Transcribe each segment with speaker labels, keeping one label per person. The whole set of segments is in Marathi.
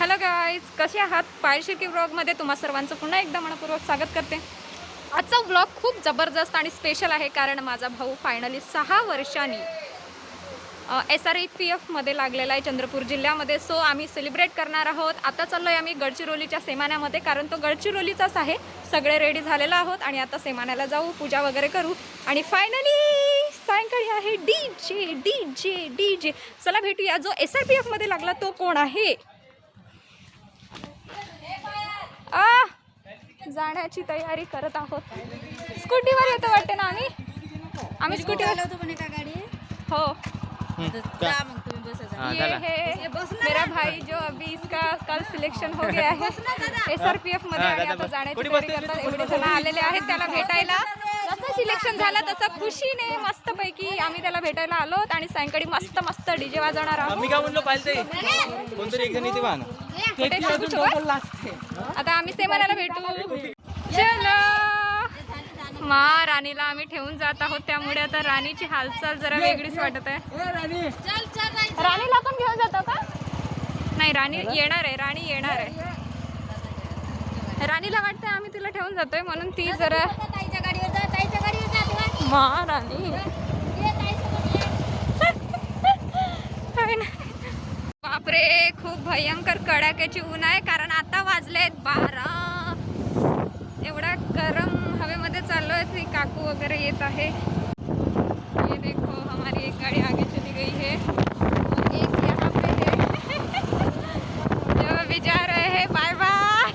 Speaker 1: हॅलो गाईज, कसे आहात? पायल शिर्के ब्लॉगमध्ये तुम्हा सर्वांचं पुन्हा एकदा मनपूर्वक स्वागत करते. आजचा ब्लॉग खूप जबरदस्त आणि स्पेशल आहे, कारण माझा भाऊ फायनली 6 वर्षांनी SRPF मध्ये लागलेला आहे चंद्रपूर जिल्ह्यामध्ये. सो आम्ही सेलिब्रेट करणार आहोत. आता चाललो आहे आम्ही गडचिरोलीच्या सेमान्यामध्ये, कारण तो गडचिरोलीचाच आहे. सगळे रेडी झालेलो आहोत आणि आता सेमान्याला जाऊ, पूजा वगैरे करू आणि फायनली सायंकाळी आहे डीजे डीजे डीजे. चला भेटूया. जो SRPF मध्ये लागला तो कोण आहे? जाण्याची तयारी करत आहोत. स्कूटीवर येतो वाटते ना आम्ही स्कूटीवर
Speaker 2: होतो पण एका गाडी
Speaker 1: हो.
Speaker 2: ये
Speaker 1: है मेरा भाई जो अभी इसका कल सिलेक्शन हो गया है SRPF मध्ये, आणि आता जाण्याची तयारी करतात. एवढे जण आलेले आहेत त्याला भेटायला. जसं सिलेक्शन झालं तसं खुशीने मस्त पैकी आम्ही त्याला भेटायला आलो आणि सायंकाळी मस्त मस्त डीजे वाजवणार आहोत.
Speaker 3: आम्ही काय म्हणलो पाहिजे कोणतरी एक जण इथे वाहन
Speaker 1: आता आम्ही सेमान्याला भेटू. चलो मा राणीला आम्ही ठेवून जात आहोत, त्यामुळे आता राणीची हालचाल जरा वेगळीच वाटत आहे. राणीला पण घेऊन जातो का? नाही, राणी येणार आहे. राणी येणार आहे. राणीला वाटतं आम्ही तिला ठेवून जातोय म्हणून ती जरा मा राणी. बापरे, खूप भयंकर कडाक्याची ऊन आहे, कारण आता वाजलेत 12. एवढा गरम हवेमध्ये चाललोय. ती काकू वगैरे येत आहे. ये देखो हमारी एक गाड़ी आगे चली गई है, एक यहाँ पे है जो अभी जा रहे हैं. Bye bye.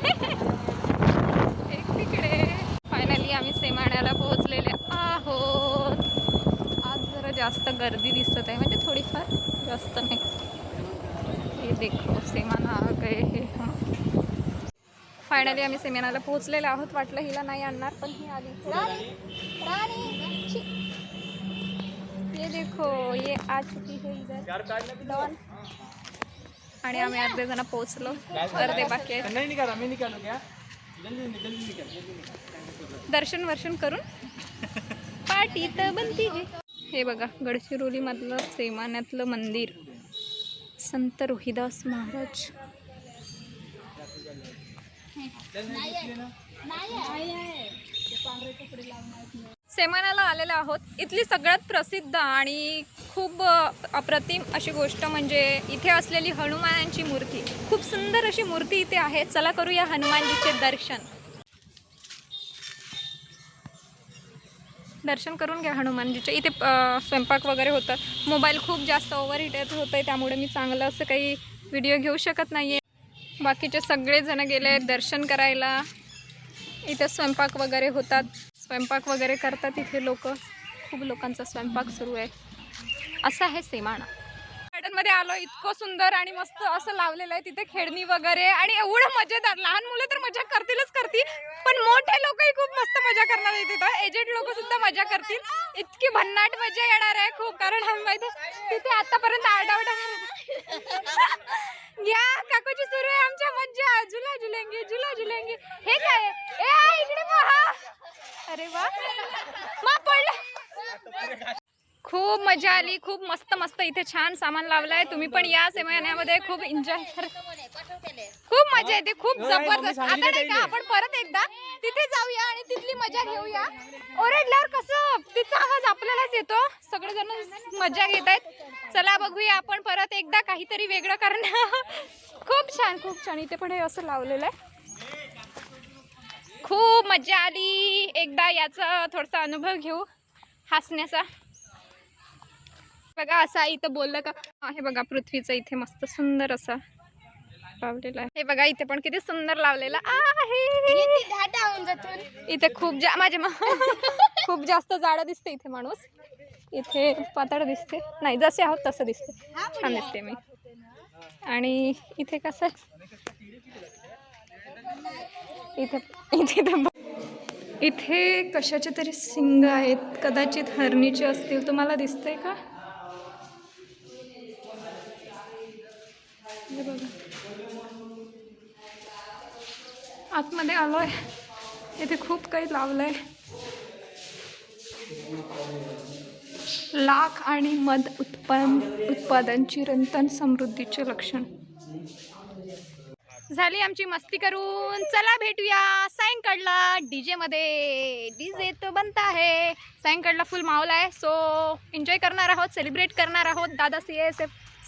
Speaker 1: एक तिकडे. फायनली आम्ही सेमाण्याला पोहोचलेले आहोत. आज जरा जास्त गर्दी दिसत आहे, म्हणजे थोडीफार, जास्त नाही. ये देखो सेमाना आ गए हे. फायनली आम्ही सेमानाला पोहोचलेले आहोत. वाटलं हिला नाही आणणार, पण ही आली. राणी ये देखो, ये आ चुकी है इधर डॉन. आणि आम्ही अर्धे जण पोहोचलो, अर्धे बाकी आहेत. दर्शन वर्शन करून पार्टी तर बनती. हे बघा, गडचिरोली मधलं सेमान्यातलं मंदिर, संत रोहिदास महाराज. सेमान्याला आलेलो आहोत. इथली सगळ्यात प्रसिद्ध आणि खूप अप्रतिम अशी गोष्ट म्हणजे इथे असलेली हनुमानांची मूर्ती. खूप सुंदर अशी मूर्ती इथे आहे. चला करूया हनुमानजीचे दर्शन करून घ्या हनुमानजीचे. इथे स्वयंपाक वगैरे होतं. मोबाईल खूप जास्त ओव्हर हिट होत आहे, त्यामुळे मी चांगलं असं काही व्हिडिओ घेऊ शकत नाही आहे. बाकीचे सगळेजण गेले दर्शन करायला. इथे स्वयंपाक वगैरे होतात, स्वयंपाक वगैरे करतात इथे लोक. खूप लोकांचा स्वयंपाक सुरू आहे. असं आहे सेमाना. गार्डनमध्ये आलो, इतकं सुंदर आणि मस्त असं लावलेलं आहे. तिथे खेळणी वगैरे आणि एवढं मजेदार. लहान मुलं तर मजा करतीलच करतील, पण मोठे लोकही खूप मस्त मजा करणार आहेत. तिथं एजेड लोक सुद्धा मजा करतील. इतकी भन्नाट मजा येणार आहे खूप, कारण आम्ही माहिती तिथे आतापर्यंत आरडाओरडा या काकूची सुरू आहे आमच्या मज्जा. झुला झुलेंगे झुला झुलेंगे. हे काय इकडे पहा. अरे वा, मा पडलं. खूप मजा आली. खूप मस्त मस्त इथे छान सामान लावलंय. तुम्ही पण या सेमान्यामध्ये खूप एन्जॉय कर. खूप मजा येते, खूप जबरदस्त. आता नाही का आपण परत एकदा तिथे जाऊया आणि तिथली मजा घेऊया. ओरडल्यावर कसं तिचा आवाज आपल्यालाच येतो. सगळेजण मजा घेत आहेत. चला बघूया आपण परत एकदा काहीतरी वेगळं करणं. खूप छान, खूप छान. इथे पण हे असं लावलेलं आहे. खूप मजा आली. एकदा याचा थोडासा अनुभव घेऊ हसण्याचा. बघा असा इथं बोललं का. हे बघा पृथ्वीचं इथे मस्त सुंदर असा लावलेला आहे. हे बघा इथे पण किती सुंदर लावलेला आहे. इथे खूप खूप जास्त जाडं दिसते इथे माणूस. इथे पातळ दिसते. नाही, जसे आहोत तसं दिसते. छान दिसते मी. आणि इथे कसं इथे कशाचे तरी शिंग आहेत. कदाचित हरणीचे असतील. तुम्हाला दिसतंय का? हे बघा, आतमध्ये आलोय. इथे खूप काही लावलंय. लाख आणि मध उत्पादन चिरंतन समृद्धीचे लक्षण. झाली आमची मस्ती करून. चला भेटूया सायंकाळला डीजे मध्ये. डीजे तो बनता आहे. सायंकाळला फुल माहोल आहे. सो एन्जॉय करणार आहोत, सेलिब्रेट करणार आहोत. दादा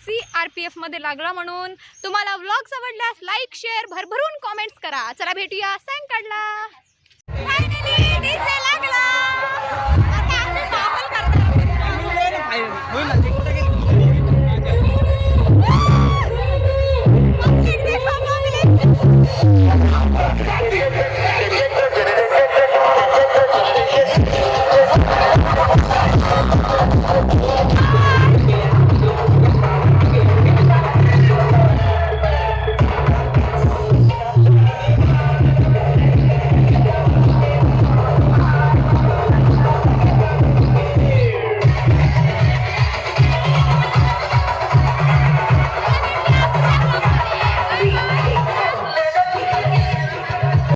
Speaker 1: CRPF मध्ये लागला म्हणून. तुम्हाला व्लॉग्स आवडल्यास लाईक शेअर भरभरून कॉमेंट्स करा. चला भेटूया सायंकाळला. फायनली डीजे लागला. आता आम्ही माहोल करणार आहोत.